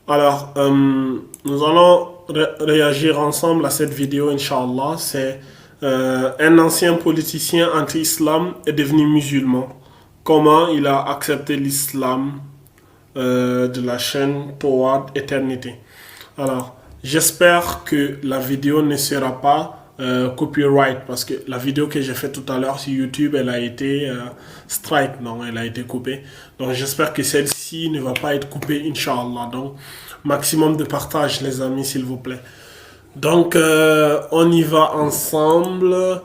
Alors, nous allons réagir ensemble à cette vidéo, Inch'Allah. C'est un ancien politicien anti-islam est devenu musulman. Comment il a accepté l'islam de la chaîne Toward Eternity. Alors, j'espère que la vidéo ne sera pas copyright parce que la vidéo que j'ai faite tout à l'heure sur YouTube, elle a été strike, non, elle a été coupée. Donc, j'espère que celle-ci ne va pas être coupée, Inch'Allah. Donc, maximum de partage, les amis, s'il vous plaît. Donc, on y va ensemble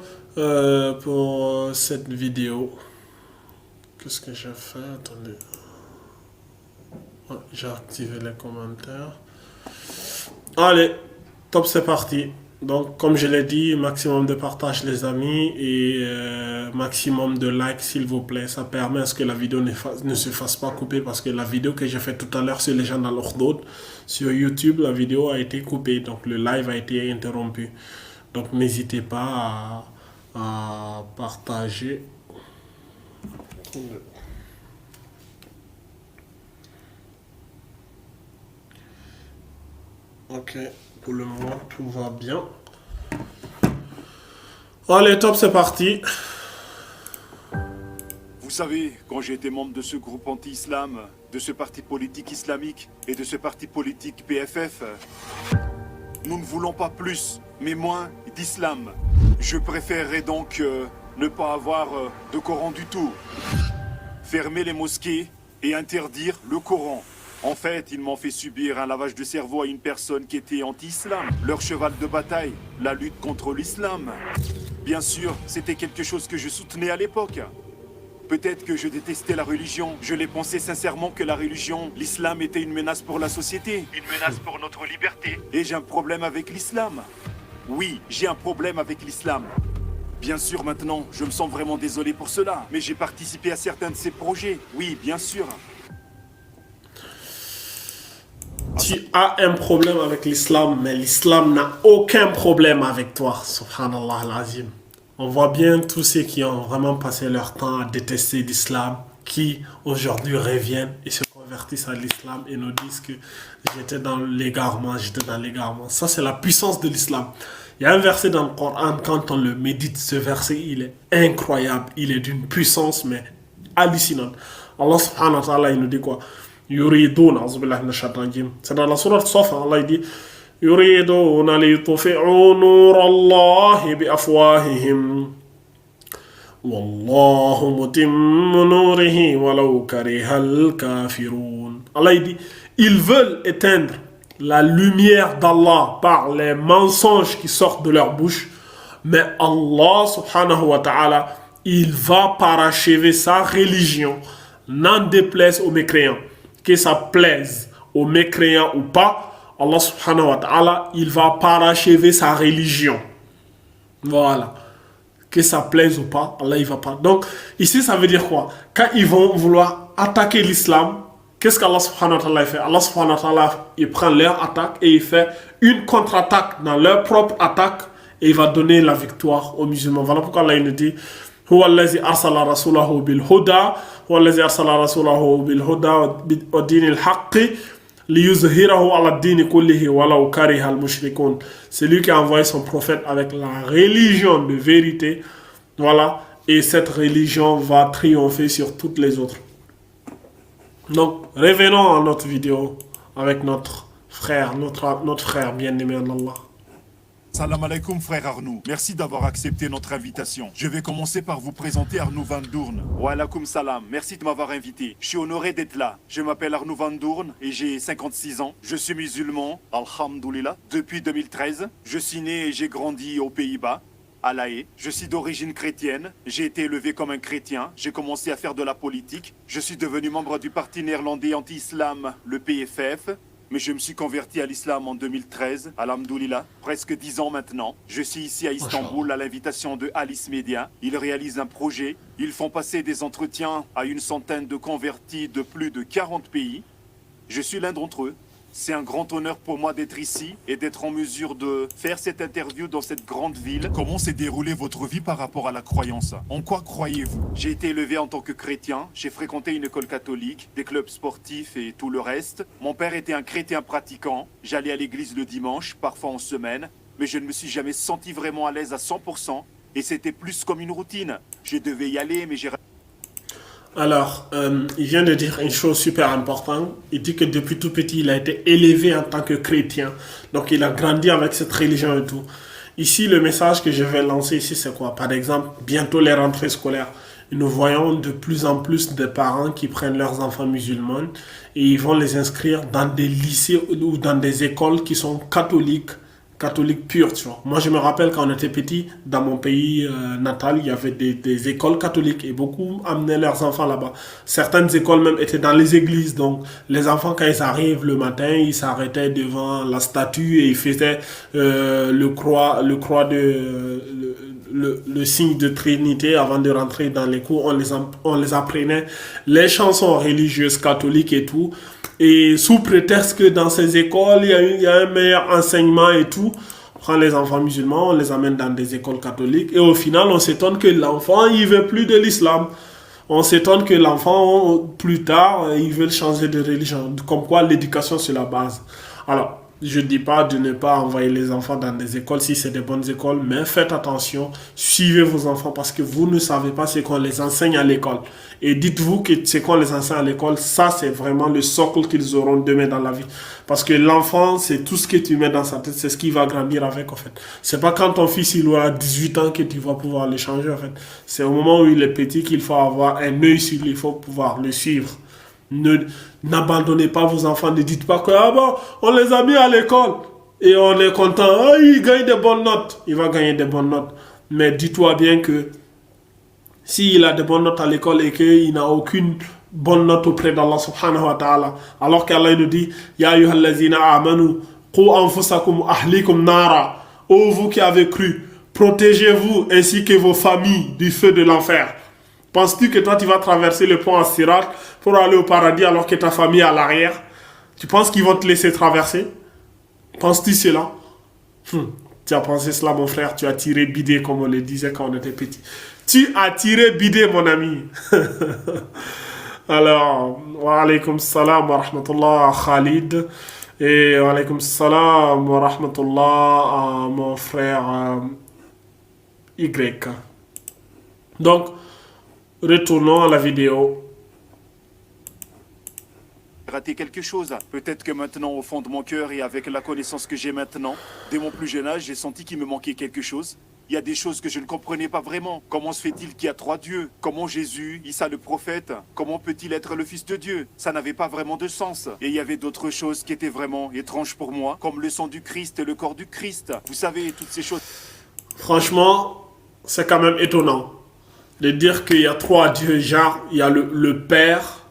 pour cette vidéo. Qu'est-ce que j'ai fait? Attendez. Ouais, j'ai activé les commentaires. Allez, top, c'est parti. Donc, comme je l'ai dit, maximum de partage, les amis, et maximum de likes, s'il vous plaît. Ça permet à ce que la vidéo ne se fasse pas couper parce que la vidéo que j'ai faite tout à l'heure sur les gens dans l'Ordod, sur YouTube, la vidéo a été coupée. Donc, le live a été interrompu. Donc, n'hésitez pas à partager. Ok, pour le moment, tout va bien. Allez, top, c'est parti. Vous savez, quand j'ai été membre de ce groupe anti-islam, de ce parti politique islamique et de ce parti politique PFF, nous ne voulons pas plus, mais moins d'islam. Je préférerais donc ne pas avoir de Coran du tout. Fermer les mosquées et interdire le Coran. En fait, ils m'ont fait subir un lavage de cerveau à une personne qui était anti-islam. Leur cheval de bataille, la lutte contre l'islam. Bien sûr, c'était quelque chose que je soutenais à l'époque. Peut-être que je détestais la religion. Je l'ai pensé sincèrement que la religion, l'islam était une menace pour la société. Une menace pour notre liberté. Et j'ai un problème avec l'islam. Oui, j'ai un problème avec l'islam. Bien sûr, maintenant, je me sens vraiment désolé pour cela. Mais j'ai participé à certains de ces projets. Oui, bien sûr. Tu as un problème avec l'islam, mais l'islam n'a aucun problème avec toi. Subhanallah al-Azim. On voit bien tous ceux qui ont vraiment passé leur temps à détester l'islam, qui aujourd'hui reviennent et se convertissent à l'islam et nous disent que j'étais dans l'égarement, j'étais dans l'égarement. Ça, c'est la puissance de l'islam. Il y a un verset dans le Coran, quand on le médite, ce verset, il est incroyable. Il est d'une puissance, mais hallucinante. Allah subhanahu wa ta'ala, il nous dit quoi? يريدون أعوذ بالله من الشيطان الرجيم. C'est dans la sourate Safa, Allah dit يريدون ليطفئوا نور الله بأفواههم والله متم نوره ولو كره الكافرون. Allah dit ils veulent éteindre la lumière d'Allah par les mensonges qui sortent de leur bouche, mais Allah subhanahu wa ta'ala, il va parachever sa religion, n'en déplaise aux mécréants. Que ça plaise aux mécréants ou pas, Allah subhanahu wa ta'ala, il va parachever sa religion. Voilà. Que ça plaise ou pas, Allah il va pas. Donc, ici, ça veut dire quoi? Quand ils vont vouloir attaquer l'islam, qu'est-ce qu'Allah subhanahu wa ta'ala fait? Allah subhanahu wa ta'ala, il prend leur attaque et il fait une contre-attaque dans leur propre attaque et il va donner la victoire aux musulmans. Voilà pourquoi Allah il nous dit هو الذي أرسل رسوله بالهدى هو الذي أرسل رسوله بالهدى ودين الحق ليظهره على الدين كله ولو كره المشركون. C'est lui qui a envoyé son prophète avec la religion de vérité. Voilà. Et cette religion va triompher sur toutes les autres. Donc, revenons à notre vidéo avec notre frère, notre frère bien-aimé en Allah. Salam alaikum frère Arnaud, merci d'avoir accepté notre invitation. Je vais commencer par vous présenter Arnaud Van Doorn. Wa alaikum salam, merci de m'avoir invité. Je suis honoré d'être là. Je m'appelle Arnaud Van Doorn et j'ai 56 ans. Je suis musulman, alhamdoulilah, depuis 2013. Je suis né et j'ai grandi aux Pays-Bas, à La Haye. Je suis d'origine chrétienne, j'ai été élevé comme un chrétien, j'ai commencé à faire de la politique. Je suis devenu membre du parti néerlandais anti-islam, le PFF. Mais je me suis converti à l'islam en 2013, alhamdoulilah, presque 10 ans maintenant. Je suis ici à Istanbul à l'invitation de Alice Media. Ils réalisent un projet. Ils font passer des entretiens à une centaine de convertis de plus de 40 pays. Je suis l'un d'entre eux. C'est un grand honneur pour moi d'être ici et d'être en mesure de faire cette interview dans cette grande ville. Comment s'est déroulée votre vie par rapport à la croyance? En quoi croyez-vous? J'ai été élevé en tant que chrétien, j'ai fréquenté une école catholique, des clubs sportifs et tout le reste. Mon père était un chrétien pratiquant, j'allais à l'église le dimanche, parfois en semaine, mais je ne me suis jamais senti vraiment à l'aise à 100% et c'était plus comme une routine. Je devais y aller, mais j'ai... Alors, il vient de dire une chose super importante. Il dit que depuis tout petit, il a été élevé en tant que chrétien. Donc, il a grandi avec cette religion et tout. Ici, le message que je vais lancer ici, c'est quoi? Par exemple, bientôt les rentrées scolaires. Nous voyons de plus en plus de parents qui prennent leurs enfants musulmans et ils vont les inscrire dans des lycées ou dans des écoles qui sont catholiques pures, tu vois. Moi, je me rappelle quand on était petit, dans mon pays natal, il y avait des écoles catholiques et beaucoup amenaient leurs enfants là-bas. Certaines écoles même étaient dans les églises, donc les enfants, quand ils arrivent le matin, ils s'arrêtaient devant la statue et ils faisaient le signe de Trinité avant de rentrer dans les cours. On les apprenait les chansons religieuses catholiques et tout. Et sous prétexte que dans ces écoles, il y a un meilleur enseignement et tout, on prend les enfants musulmans, on les amène dans des écoles catholiques. Et au final, on s'étonne que l'enfant, il veut plus de l'islam. On s'étonne que l'enfant, plus tard, il veut changer de religion. Comme quoi, l'éducation, c'est la base. Alors, je ne dis pas de ne pas envoyer les enfants dans des écoles si c'est des bonnes écoles, mais faites attention, suivez vos enfants parce que vous ne savez pas ce qu'on les enseigne à l'école. Et dites-vous que ce qu'on les enseigne à l'école, ça c'est vraiment le socle qu'ils auront demain dans la vie. Parce que l'enfant, c'est tout ce que tu mets dans sa tête, c'est ce qu'il va grandir avec en fait. C'est pas quand ton fils il aura 18 ans que tu vas pouvoir le changer en fait. C'est au moment où il est petit qu'il faut avoir un œil sur lui, il faut pouvoir le suivre. N'abandonnez pas vos enfants, ne dites pas que ah bon, on les a mis à l'école et on est content, ah, il gagne des bonnes notes, il va gagner des bonnes notes. Mais dis-toi bien que s'il a des bonnes notes à l'école et qu'il n'a aucune bonne note auprès d'Allah subhanahu wa ta'ala, alors qu'Allah nous dit Ya ayyuhallazina amanu qu anfusakum ahlikum nara, ô vous qui avez cru, protégez-vous ainsi que vos familles du feu de l'enfer. Penses-tu que toi, tu vas traverser le pont à Sirat pour aller au paradis alors que ta famille est à l'arrière? Tu penses qu'ils vont te laisser traverser? Penses-tu cela? Tu as pensé cela, mon frère. Tu as tiré bidé, comme on le disait quand on était petit. Tu as tiré bidé, mon ami. Alors, wa alaykum salam wa rahmatullah Khalid. Et wa alaykum salam wa rahmatullah à mon frère Y. Donc, retournons à la vidéo. Raté quelque chose. Peut-être que maintenant, au fond de mon cœur et avec la connaissance que j'ai maintenant, dès mon plus jeune âge, j'ai senti qu'il me manquait quelque chose. Il y a des choses que je ne comprenais pas vraiment. Comment se fait-il qu'il y a 3 dieux? Comment Jésus, Issa le prophète, comment peut-il être le fils de Dieu? Ça n'avait pas vraiment de sens. Et il y avait d'autres choses qui étaient vraiment étranges pour moi, comme le sang du Christ et le corps du Christ. Vous savez, toutes ces choses. Franchement, c'est quand même étonnant de dire qu'il y a 3 dieux. Genre, il y a le Père,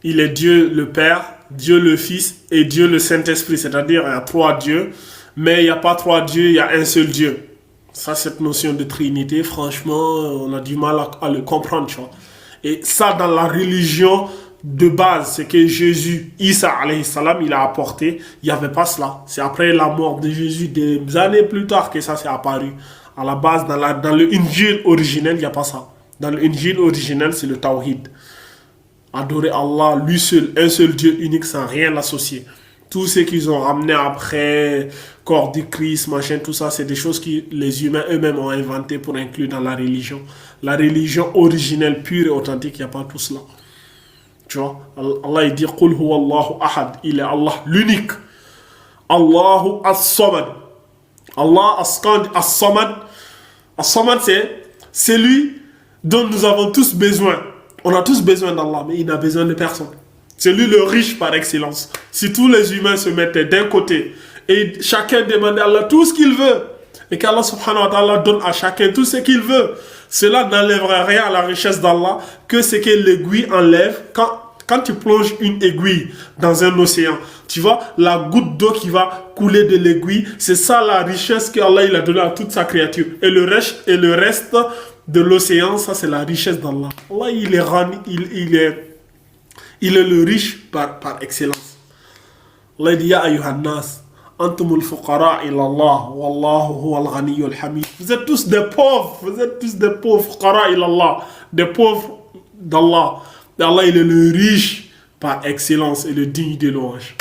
il est Dieu le Père, Dieu le Fils et Dieu le Saint-Esprit. C'est-à-dire, il y a 3 dieux, mais il n'y a pas 3 dieux, il y a un seul Dieu. Ça, cette notion de Trinité, franchement, on a du mal à le comprendre, tu vois. Et ça, dans la religion de base, c'est que Jésus, Isa alayhi salam, il a apporté. Il n'y avait pas cela. C'est après la mort de Jésus, des années plus tard, que ça s'est apparu. À la base, dans le Injil originel, il n'y a pas ça. Dans le Injil originel, c'est le Tawhid. Adorer Allah, lui seul, un seul Dieu unique, sans rien l'associer. Tout ce qu'ils ont ramené après, corps du Christ, machin, tout ça, c'est des choses que les humains eux-mêmes ont inventées pour inclure dans la religion. La religion originelle, pure et authentique, il n'y a pas tout cela. Tu vois, Allah il dit Qul huwa Allahu ahad, il est Allah l'unique. Allahu as-samad. Allah as-samad. As-samad, c'est lui dont nous avons tous besoin. On a tous besoin d'Allah, mais il n'a besoin de personne. C'est lui le riche par excellence. Si tous les humains se mettaient d'un côté et chacun demandait à Allah tout ce qu'il veut, et qu'Allah subhanahu wa ta'ala donne à chacun tout ce qu'il veut, cela n'enlèverait rien à la richesse d'Allah que ce que l'aiguille enlève. Quand tu plonges une aiguille dans un océan, tu vois, la goutte d'eau qui va couler de l'aiguille, c'est ça la richesse qu'Allah il a donnée à toute sa créature. Et le reste de l'océan, ça c'est la richesse d'Allah. Allah il est le riche par excellence. Allah dit, Ya ayyuhan nas, antumul fuqara ila Allah, wallahu huwal ghaniyyul hamid. Vous êtes tous des pauvres, fuqara ila Allah, des pauvres d'Allah. Et Allah, il est le riche par excellence et le digne de louange.